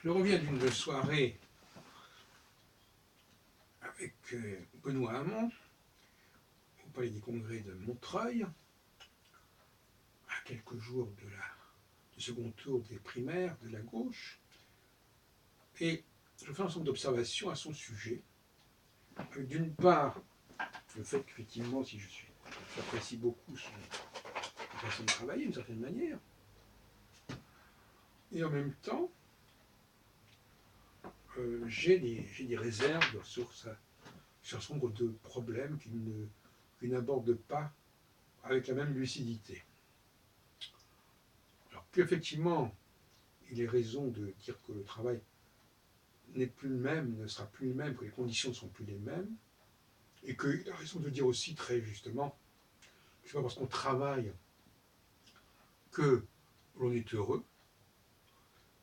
Je reviens d'une soirée avec Benoît Hamon au Palais des Congrès de Montreuil, à quelques jours du second tour des primaires de la gauche, et je fais un ensemble d'observations à son sujet. D'une part, le fait qu'effectivement, j'apprécie beaucoup son façon de travailler d'une certaine manière, et en même temps, j'ai des réserves sur un certain nombre de problèmes qu'il n'aborde pas avec la même lucidité. Alors qu'effectivement, il est raison de dire que le travail n'est plus le même, ne sera plus le même, que les conditions ne sont plus les mêmes, et qu'il a raison de dire aussi très justement que ce n'est pas parce qu'on travaille que l'on est heureux,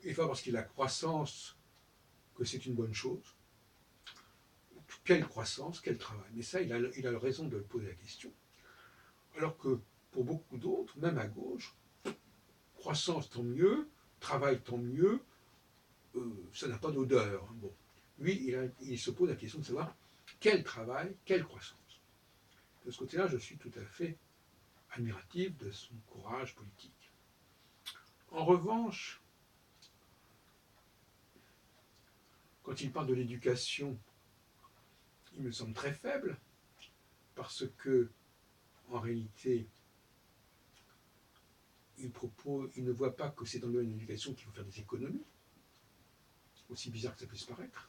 et pas parce qu'il y a la croissance que c'est une bonne chose. Quelle croissance, quel travail? Mais ça, il a raison de poser la question. Alors que pour beaucoup d'autres, même à gauche, croissance tant mieux, travail tant mieux, ça n'a pas d'odeur. Bon. Lui, il se pose la question de savoir quel travail, quelle croissance. De ce côté-là, je suis tout à fait admiratif de son courage politique. En revanche, quand il parle de l'éducation, il me semble très faible, parce que, en réalité, il ne voit pas que c'est dans le domaine de l'éducation qu'il faut faire des économies, aussi bizarre que ça puisse paraître.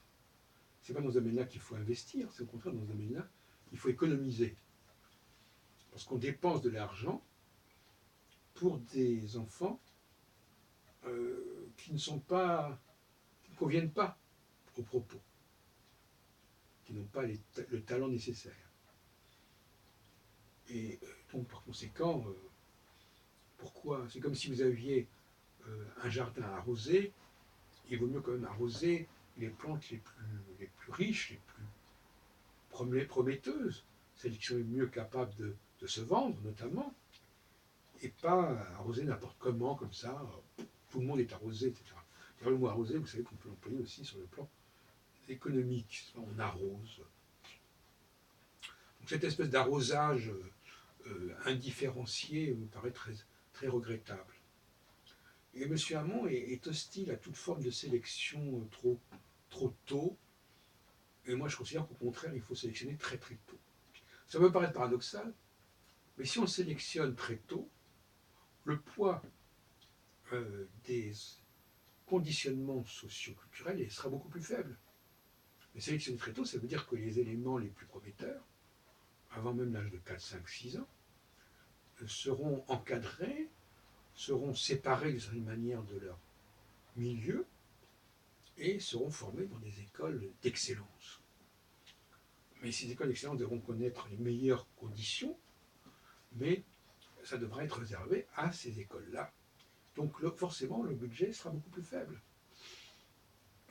Ce n'est pas dans ce domaine-là qu'il faut investir, c'est au contraire dans ce domaine-là qu'il faut économiser. Parce qu'on dépense de l'argent pour des enfants qui ne conviennent pas aux propos, qui n'ont pas le talent nécessaire. Et donc, par conséquent, pourquoi? C'est comme si vous aviez un jardin arrosé, il vaut mieux quand même arroser les plantes les plus riches, les plus prometteuses, celles qui sont les mieux capables de se vendre, notamment, et pas arroser n'importe comment, comme ça, tout le monde est arrosé, etc. D'ailleurs, le mot arroser, vous savez qu'on peut l'employer aussi sur le plan économique, on arrose. Donc cette espèce d'arrosage indifférencié me paraît très, très regrettable. Et M. Hamon est hostile à toute forme de sélection trop tôt, et moi je considère qu'au contraire, il faut sélectionner très très tôt. Ça peut paraître paradoxal, mais si on sélectionne très tôt, le poids des conditionnements socio-culturels sera beaucoup plus faible. Mais sélectionner très tôt, ça veut dire que les éléments les plus prometteurs, avant même l'âge de 4, 5, 6 ans, seront encadrés, seront séparés d'une certaine manière de leur milieu et seront formés dans des écoles d'excellence. Mais ces écoles d'excellence devront connaître les meilleures conditions, mais ça devra être réservé à ces écoles-là. Donc forcément, le budget sera beaucoup plus faible.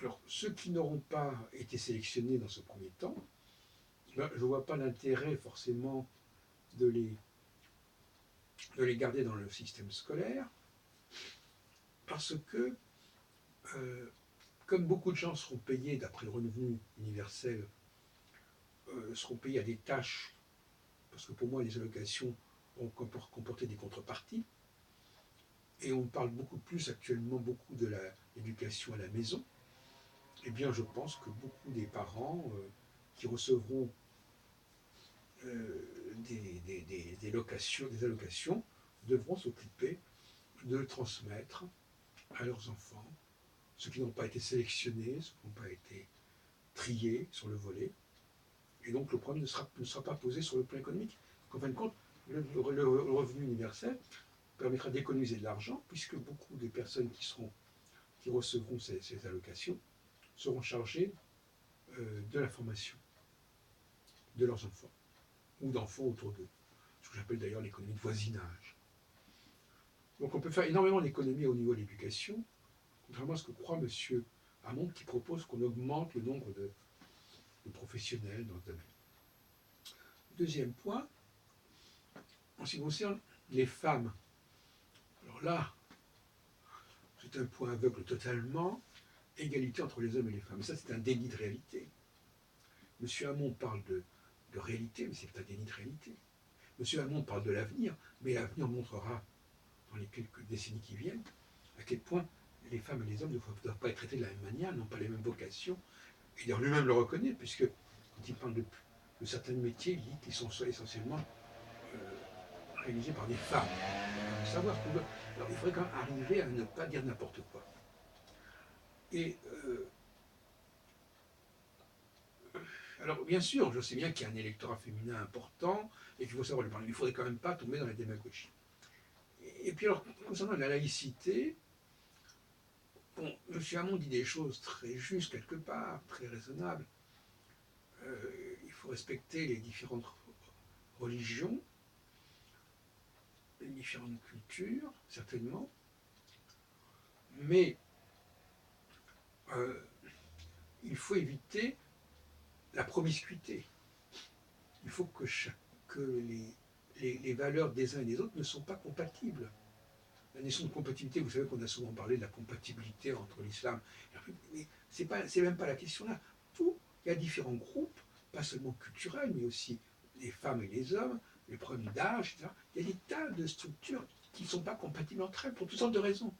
Alors, ceux qui n'auront pas été sélectionnés dans ce premier temps, je ne vois pas l'intérêt forcément de les garder dans le système scolaire, parce que, comme beaucoup de gens seront payés, d'après le revenu universel, seront payés à des tâches, parce que pour moi, les allocations vont comporter des contreparties, et on parle beaucoup plus actuellement de l'éducation à la maison, eh bien je pense que beaucoup des parents qui recevront des allocations devront s'occuper de transmettre à leurs enfants, ceux qui n'ont pas été sélectionnés, ceux qui n'ont pas été triés sur le volet. Et donc le problème ne sera pas posé sur le plan économique. En fin de compte, le revenu universel permettra d'économiser de l'argent, puisque beaucoup des personnes qui recevront ces allocations seront chargées de la formation de leurs enfants, ou d'enfants autour d'eux. Ce que j'appelle d'ailleurs l'économie de voisinage. Donc on peut faire énormément d'économies au niveau de l'éducation, contrairement à ce que croit M. Hamon, qui propose qu'on augmente le nombre de professionnels dans ce domaine. Deuxième point, en ce qui concerne les femmes. Alors là, c'est un point aveugle totalement, égalité entre les hommes et les femmes. Et ça, c'est un déni de réalité. M. Hamon parle de réalité, mais c'est un déni de réalité. M. Hamon parle de l'avenir, mais l'avenir montrera, dans les quelques décennies qui viennent, à quel point les femmes et les hommes ne doivent pas être traités de la même manière, n'ont pas les mêmes vocations. Et d'ailleurs, lui-même le reconnaît, puisque quand il parle de certains métiers, il dit qu'ils sont essentiellement réalisés par des femmes. Il faut savoir qu'on doit. Alors, il faudrait quand même arriver à ne pas dire n'importe quoi. Et alors, bien sûr, je sais bien qu'il y a un électorat féminin important et qu'il faut savoir lui parler, mais il ne faudrait quand même pas tomber dans la démagogie. Et puis, alors, concernant la laïcité, bon, M. Hamon dit des choses très justes quelque part, très raisonnables. Il faut respecter les différentes religions, les différentes cultures, certainement, mais il faut éviter la promiscuité. Il faut que les valeurs des uns et des autres ne sont pas compatibles. La notion de compatibilité, vous savez qu'on a souvent parlé de la compatibilité entre l'islam et la République, mais c'est même pas la question là. Il y a différents groupes, pas seulement culturels, mais aussi les femmes et les hommes, les problèmes d'âge, etc. Il y a des tas de structures qui ne sont pas compatibles entre elles pour toutes sortes de raisons.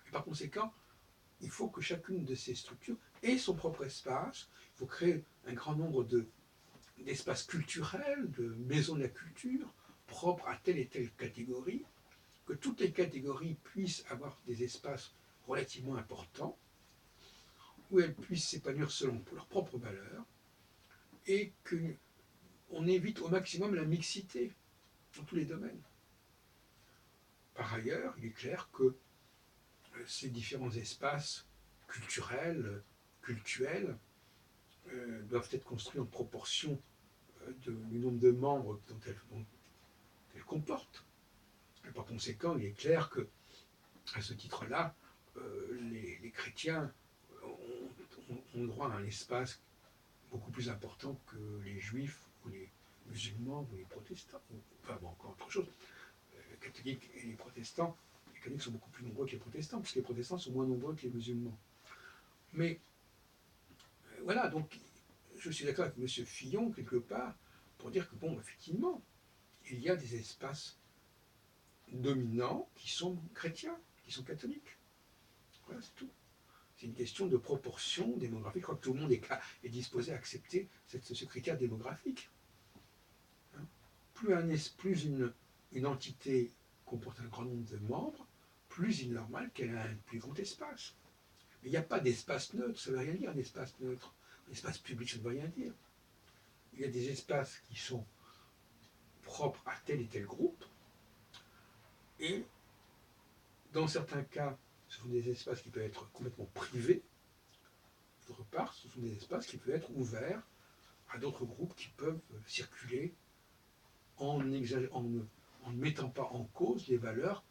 Et par conséquent, il faut que chacune de ces structures ait son propre espace. Il faut créer un grand nombre d'espaces culturels, de maisons de la culture, propres à telle et telle catégorie, que toutes les catégories puissent avoir des espaces relativement importants, où elles puissent s'épanouir selon leurs propres valeurs, et qu'on évite au maximum la mixité dans tous les domaines. Par ailleurs, il est clair que ces différents espaces culturels, cultuels, doivent être construits en proportion du nombre de membres dont elles comportent. Et par conséquent, il est clair que, à ce titre-là, les chrétiens ont droit à un espace beaucoup plus important que les juifs ou les musulmans ou les protestants. Enfin bon, encore autre chose. Les catholiques et les protestants, les catholiques sont beaucoup plus nombreux que les protestants, puisque les protestants sont moins nombreux que les musulmans. Mais voilà, donc je suis d'accord avec M. Fillon, quelque part, pour dire que, bon, effectivement, il y a des espaces dominants qui sont chrétiens, qui sont catholiques. Voilà, c'est tout. C'est une question de proportion démographique. Je crois que tout le monde est disposé à accepter ce critère démographique. Hein. Plus une entité comporte un grand nombre de membres, plus il est normal qu'elle ait un plus grand espace. Mais il n'y a pas d'espace neutre, ça ne veut rien dire un espace neutre. Un espace public, ça ne veut rien dire. Il y a des espaces qui sont propres à tel et tel groupe, et dans certains cas, ce sont des espaces qui peuvent être complètement privés. D'autre part, ce sont des espaces qui peuvent être ouverts à d'autres groupes qui peuvent circuler en ne mettant pas en cause les valeurs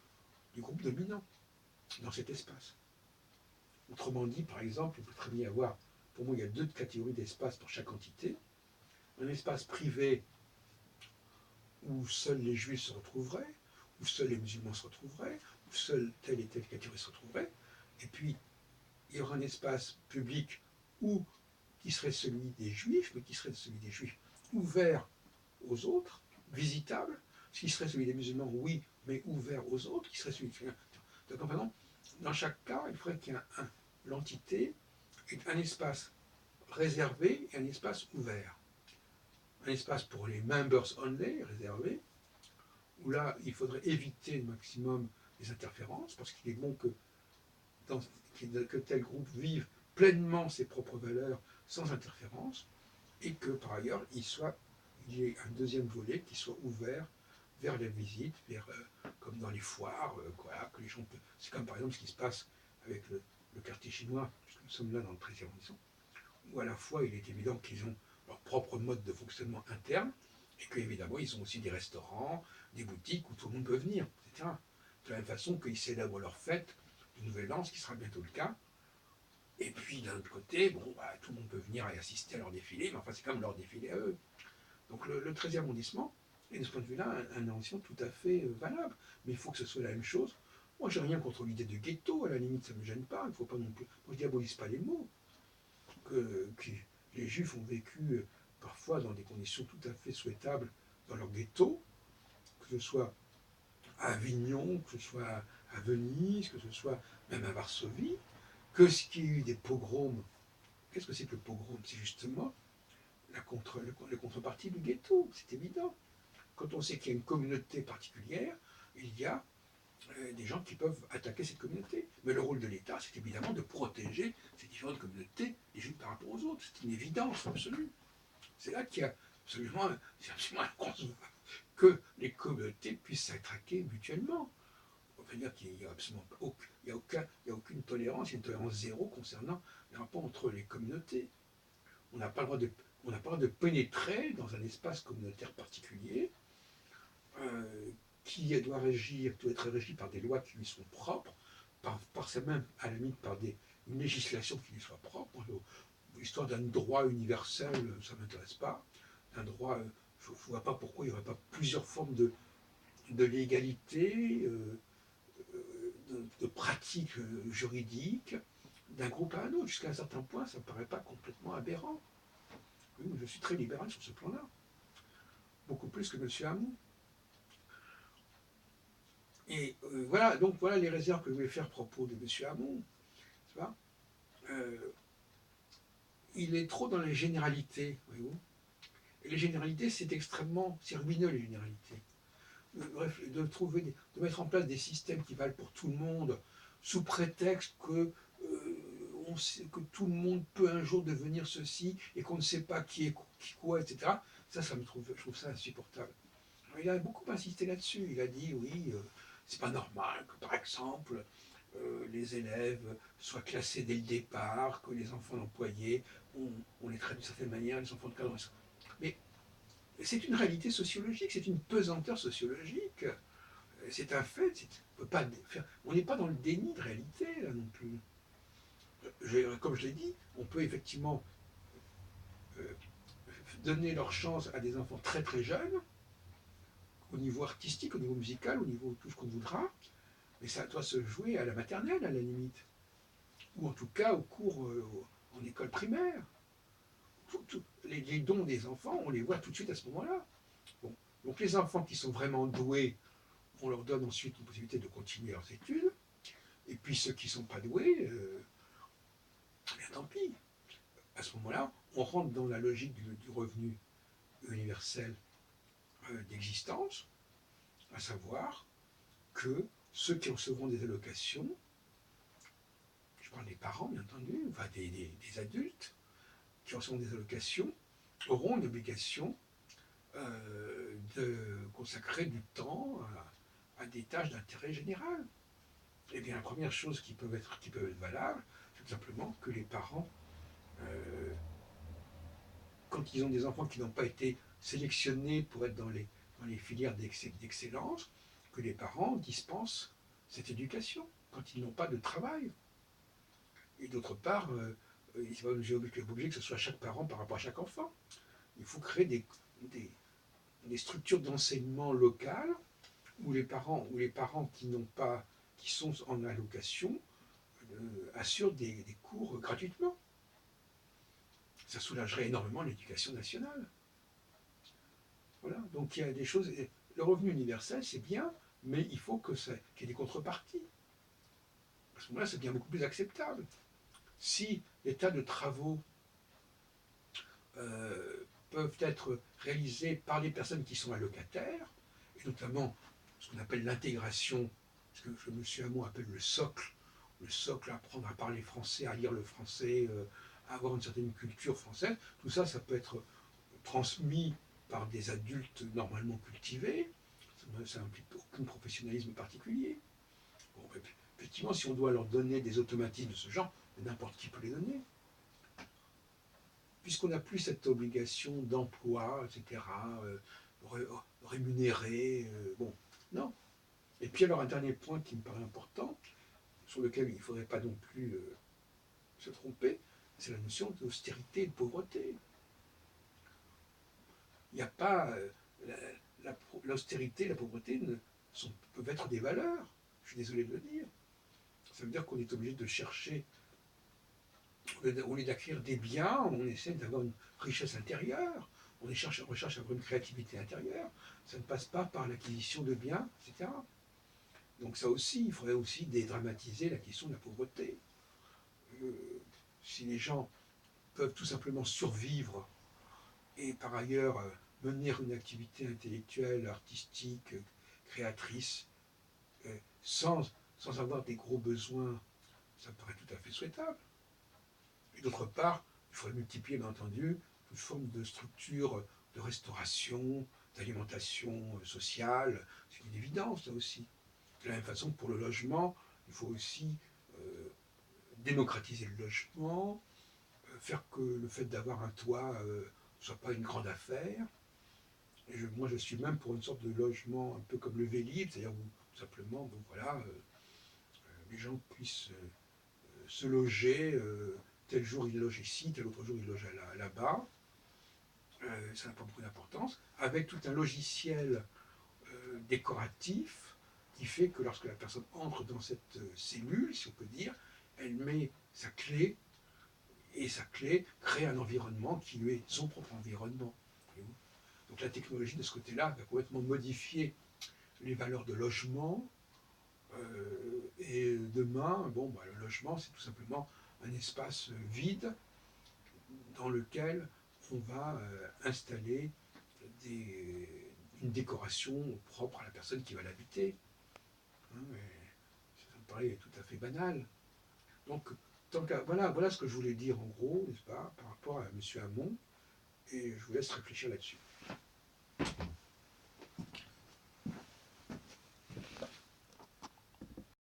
du groupe dominant dans cet espace. Autrement dit, par exemple, il peut très bien y avoir, pour moi, il y a deux catégories d'espaces pour chaque entité. Un espace privé où seuls les juifs se retrouveraient, où seuls les musulmans se retrouveraient, où seule telle et telle catégorie se retrouverait. Et puis, il y aura un espace public qui serait celui des juifs, mais qui serait celui des juifs ouvert aux autres, visitable, ce qui serait celui des musulmans, oui, mais ouvert aux autres, qui serait celui des... Donc, pardon, dans chaque cas, il faudrait qu'il y ait l'entité ait un espace réservé et un espace ouvert. Un espace pour les members only, réservé, où là, il faudrait éviter le maximum les interférences, parce qu'il est bon que tel groupe vive pleinement ses propres valeurs sans interférence, et que par ailleurs, il y ait un deuxième volet qui soit ouvert vers la visite, comme dans les foires, voilà, que les gens peuvent... C'est comme par exemple ce qui se passe avec le quartier chinois, puisque nous sommes là dans le 13e arrondissement, où à la fois il est évident qu'ils ont leur propre mode de fonctionnement interne, et qu'évidemment ils ont aussi des restaurants, des boutiques où tout le monde peut venir, etc. De la même façon qu'ils célèbrent leur fête du Nouvel An, ce qui sera bientôt le cas. Et puis d'un autre côté, bon, bah, tout le monde peut venir et assister à leur défilé, mais enfin c'est comme leur défilé à eux. Donc le 13e arrondissement est de ce point de vue-là un arrondissement tout à fait valable. Mais il faut que ce soit la même chose. Moi, j'ai rien contre l'idée de ghetto, à la limite, ça ne me gêne pas, il ne faut pas non plus. Moi, je diabolise pas les mots. Que les Juifs ont vécu parfois dans des conditions tout à fait souhaitables dans leur ghetto, que ce soit à Avignon, que ce soit à Venise, que ce soit même à Varsovie, que ce qu'il y a eu des pogroms. Qu'est-ce que c'est que le pogrom? C'est justement la contrepartie du ghetto, c'est évident. Quand on sait qu'il y a une communauté particulière, il y a des gens qui peuvent attaquer cette communauté. Mais le rôle de l'État, c'est évidemment de protéger ces différentes communautés les unes par rapport aux autres. C'est une évidence absolue. C'est là qu'il y a c'est absolument inconcevable que les communautés puissent s'attaquer mutuellement. On va dire qu'il n'y a absolument il y a aucune tolérance, il y a une tolérance zéro concernant les rapports entre les communautés. On n'a pas le droit de, on n'a pas le droit de pénétrer dans un espace communautaire particulier euh, qui doit être régi par des lois qui lui sont propres, par ça même, à la limite, par une législation qui lui soit propre. L'histoire d'un droit universel, ça ne m'intéresse pas. Un droit, je ne vois pas pourquoi il n'y aurait pas plusieurs formes de légalité, de pratiques juridiques, d'un groupe à un autre. Jusqu'à un certain point, ça ne me paraît pas complètement aberrant. Oui, je suis très libéral sur ce plan-là, beaucoup plus que M. Hamon. Et voilà, donc voilà les réserves que je voulais faire à propos de M. Hamon. Tu vois il est trop dans les généralités, voyez-vous. Et les généralités, c'est ruineux les généralités. Bref, de mettre en place des systèmes qui valent pour tout le monde, sous prétexte que tout le monde peut un jour devenir ceci et qu'on ne sait pas qui est qui quoi, etc. Je trouve ça insupportable. Alors, il a beaucoup insisté là-dessus. Il a dit oui, c'est pas normal que par exemple les élèves soient classés dès le départ, que les enfants d'employés, on les traite d'une certaine manière, les enfants de cadre. Mais c'est une réalité sociologique, c'est une pesanteur sociologique. C'est un fait. On n'est pas dans le déni de réalité, là non plus. Comme je l'ai dit, on peut effectivement euh, donner leur chance à des enfants très très jeunes, au niveau artistique, au niveau musical, au niveau tout ce qu'on voudra, mais ça doit se jouer à la maternelle, à la limite. Ou en tout cas au cours en école primaire. Les dons des enfants, on les voit tout de suite à ce moment-là. Bon. Donc les enfants qui sont vraiment doués, on leur donne ensuite une possibilité de continuer leurs études. Et puis ceux qui ne sont pas doués, bien tant pis. À ce moment-là, on rentre dans la logique du revenu universel d'existence, à savoir que ceux qui recevront des allocations, je parle des parents bien entendu, enfin des adultes qui recevront des allocations, auront une obligation de consacrer du temps à des tâches d'intérêt général. Eh bien, la première chose qui peut être valable, c'est tout simplement que les parents, euh, quand ils ont des enfants qui n'ont pas été sélectionnés pour être dans les filières d'excellence, que les parents dispensent cette éducation quand ils n'ont pas de travail. Et d'autre part, il n'est pas obligé que ce soit chaque parent par rapport à chaque enfant. Il faut créer des, des structures d'enseignement locales où les parents qui sont en allocation assurent des cours gratuitement. Ça soulagerait énormément l'éducation nationale. Voilà. Donc il y a des choses. Le revenu universel, c'est bien, mais il faut qu'il y ait des contreparties. À ce moment-là, c'est bien beaucoup plus acceptable. Si des tas de travaux peuvent être réalisés par les personnes qui sont allocataires, et notamment ce qu'on appelle l'intégration, ce que M. Hamon appelle le socle, apprendre à parler français, à lire le français, à avoir une certaine culture française, tout ça, ça peut être transmis par des adultes normalement cultivés, ça n'implique aucun professionnalisme particulier. Bon, effectivement, si on doit leur donner des automatismes de ce genre, n'importe qui peut les donner. Puisqu'on n'a plus cette obligation d'emploi, etc., rémunéré, bon, non. Et puis alors un dernier point qui me paraît important, sur lequel il ne faudrait pas non plus se tromper, c'est la notion d'austérité et de pauvreté. Il n'y a pas l'austérité, la pauvreté peuvent être des valeurs. suis désolé de le dire. Ça veut dire qu'on est obligé de chercher, au lieu d'acquérir des biens, on essaie d'avoir une richesse intérieure, on recherche à avoir une créativité intérieure. Ça ne passe pas par l'acquisition de biens, etc. Donc ça aussi, il faudrait aussi dédramatiser la question de la pauvreté. Si les gens peuvent tout simplement survivre et par ailleurs mener une activité intellectuelle, artistique, créatrice, sans, sans avoir des gros besoins, ça me paraît tout à fait souhaitable. Et d'autre part, il faudrait multiplier, bien entendu, toute forme de structure de restauration, d'alimentation sociale. C'est une évidence, là aussi. De la même façon que pour le logement, il faut aussi démocratiser le logement, faire que le fait d'avoir un toit ne soit pas une grande affaire. Moi, je suis même pour une sorte de logement un peu comme le Vélib, c'est-à-dire où tout simplement, bon, voilà, les gens puissent se loger. Tel jour il loge ici, tel autre jour il loge là-bas. Ça n'a pas beaucoup d'importance. Avec tout un logiciel décoratif qui fait que lorsque la personne entre dans cette cellule, si on peut dire, elle met sa clé et sa clé crée un environnement qui lui est son propre environnement. Donc la technologie de ce côté-là va complètement modifier les valeurs de logement. Et demain, bon, bah, le logement, c'est tout simplement un espace vide dans lequel on va installer une décoration propre à la personne qui va l'habiter. Hein, ça me paraît tout à fait banal. Donc, voilà ce que je voulais dire en gros, n'est-ce pas, par rapport à M. Hamon, et je vous laisse réfléchir là-dessus.